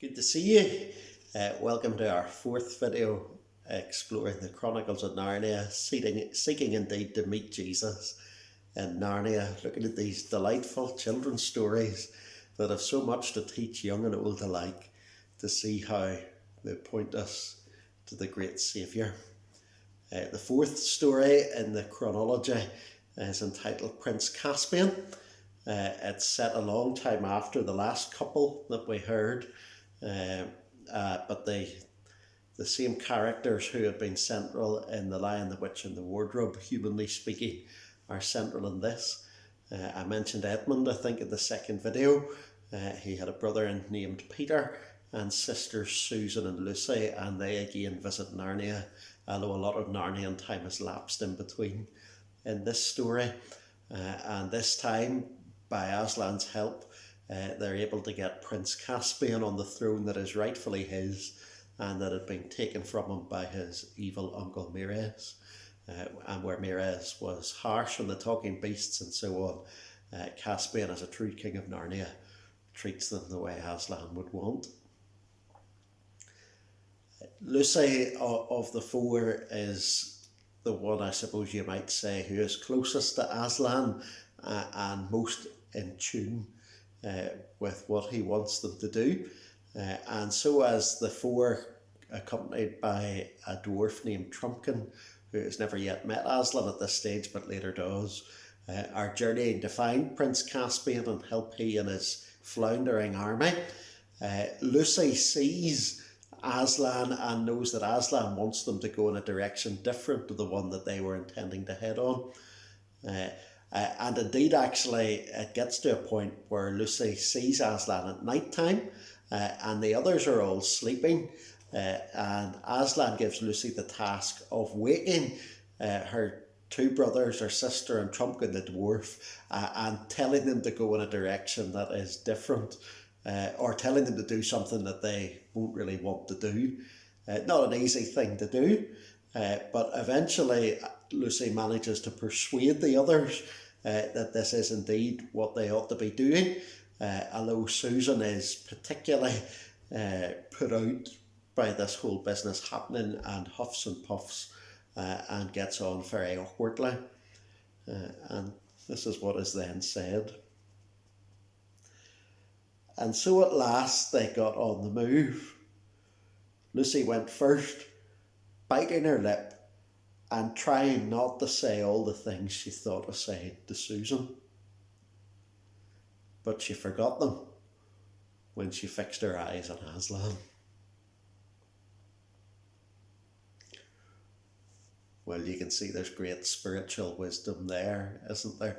Good to see you. Welcome to our fourth video exploring the Chronicles of Narnia, seeking indeed to meet Jesus in Narnia, looking at these delightful children's stories that have so much to teach young and old alike, to see how they point us to the great Saviour. The fourth story in the chronology is entitled Prince Caspian. It's set a long time after the last couple that we heard. But the same characters who had been central in The Lion, the Witch and the Wardrobe, humanly speaking, are central in this. I mentioned Edmund, I think, in the second video. He had a brother named Peter and sisters Susan and Lucy, and they again visit Narnia, although a lot of Narnian time has lapsed in between in this story. And this time, by Aslan's help, they're able to get Prince Caspian on the throne that is rightfully his and that had been taken from him by his evil uncle Mires. And where Mires was harsh on the talking beasts and so on, Caspian, as a true king of Narnia, treats them the way Aslan would want. Lucy of the four is the one, I suppose you might say, who is closest to Aslan and most in tune with what he wants them to do. And so as the four, accompanied by a dwarf named Trumpkin, who has never yet met Aslan at this stage but later does, are journeying to find Prince Caspian and help he and his floundering army. Lucy sees Aslan and knows that Aslan wants them to go in a direction different to the one that they were intending to head on. And indeed, actually, it gets to a point where Lucy sees Aslan at night time, and the others are all sleeping, and Aslan gives Lucy the task of waking her two brothers, her sister and Trumpkin the dwarf, and telling them to go in a direction that is different, or telling them to do something that they won't really want to do. Not an easy thing to do, but eventually Lucy manages to persuade the others that this is indeed what they ought to be doing, although Susan is particularly put out by this whole business happening and huffs and puffs and gets on very awkwardly. And this is what is then said. And so at last they got on the move. Lucy went first, biting her lip and trying not to say all the things she thought of saying to Susan. But she forgot them when she fixed her eyes on Aslan. Well, you can see there's great spiritual wisdom there, isn't there?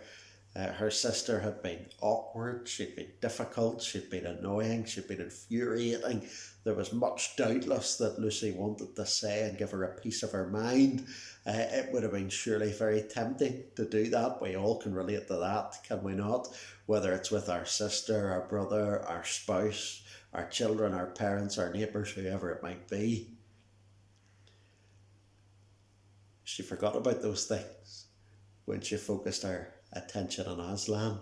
Her sister had been awkward, she'd been difficult, she'd been annoying, she'd been infuriating. There was much doubtless that Lucy wanted to say and give her a piece of her mind. It would have been surely very tempting to do that. We all can relate to that, can we not? Whether it's with our sister, our brother, our spouse, our children, our parents, our neighbours, whoever it might be. She forgot about those things when she focused her attention on Aslan.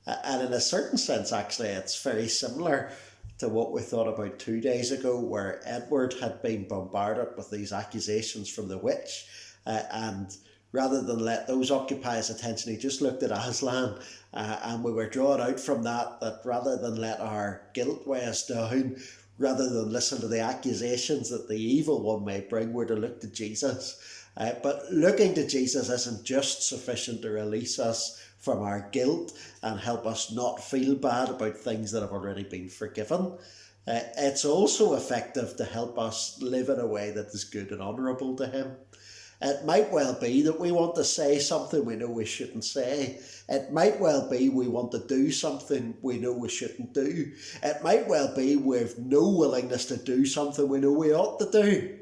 And in a certain sense, actually, it's very similar to what we thought about 2 days ago, where Edward had been bombarded with these accusations from the witch, and rather than let those occupy his attention, he just looked at Aslan, and we were drawn out from that rather than let our guilt weigh us down, rather than listen to the accusations that the evil one may bring, we're to look to Jesus. But looking to Jesus isn't just sufficient to release us from our guilt and help us not feel bad about things that have already been forgiven. It's also effective to help us live in a way that is good and honourable to him. It might well be that we want to say something we know we shouldn't say. It might well be we want to do something we know we shouldn't do. It might well be we've no willingness to do something we know we ought to do.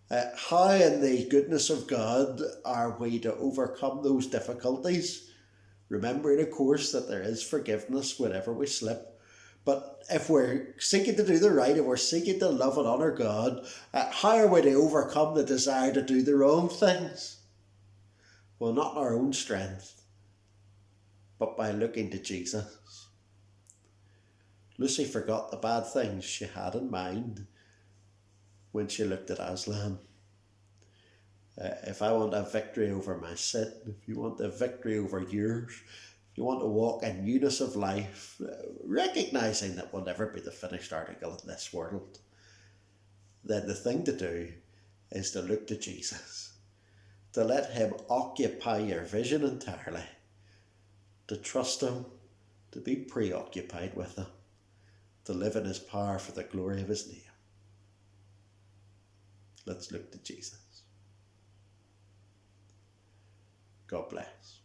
How in the goodness of God are we to overcome those difficulties? Remembering, of course, that there is forgiveness whenever we slip. But if we're seeking to do the right, if we're seeking to love and honour God, how are we to overcome the desire to do the wrong things? Well, not in our own strength, but by looking to Jesus. Lucy forgot the bad things she had in mind when she looked at Aslan. If I want a victory over my sin, if you want a victory over yours, if you want to walk in newness of life, recognizing that we'll never be the finished article in this world, then the thing to do is to look to Jesus, to let him occupy your vision entirely, to trust him, to be preoccupied with him, to live in his power for the glory of his name. Let's look to Jesus. God bless.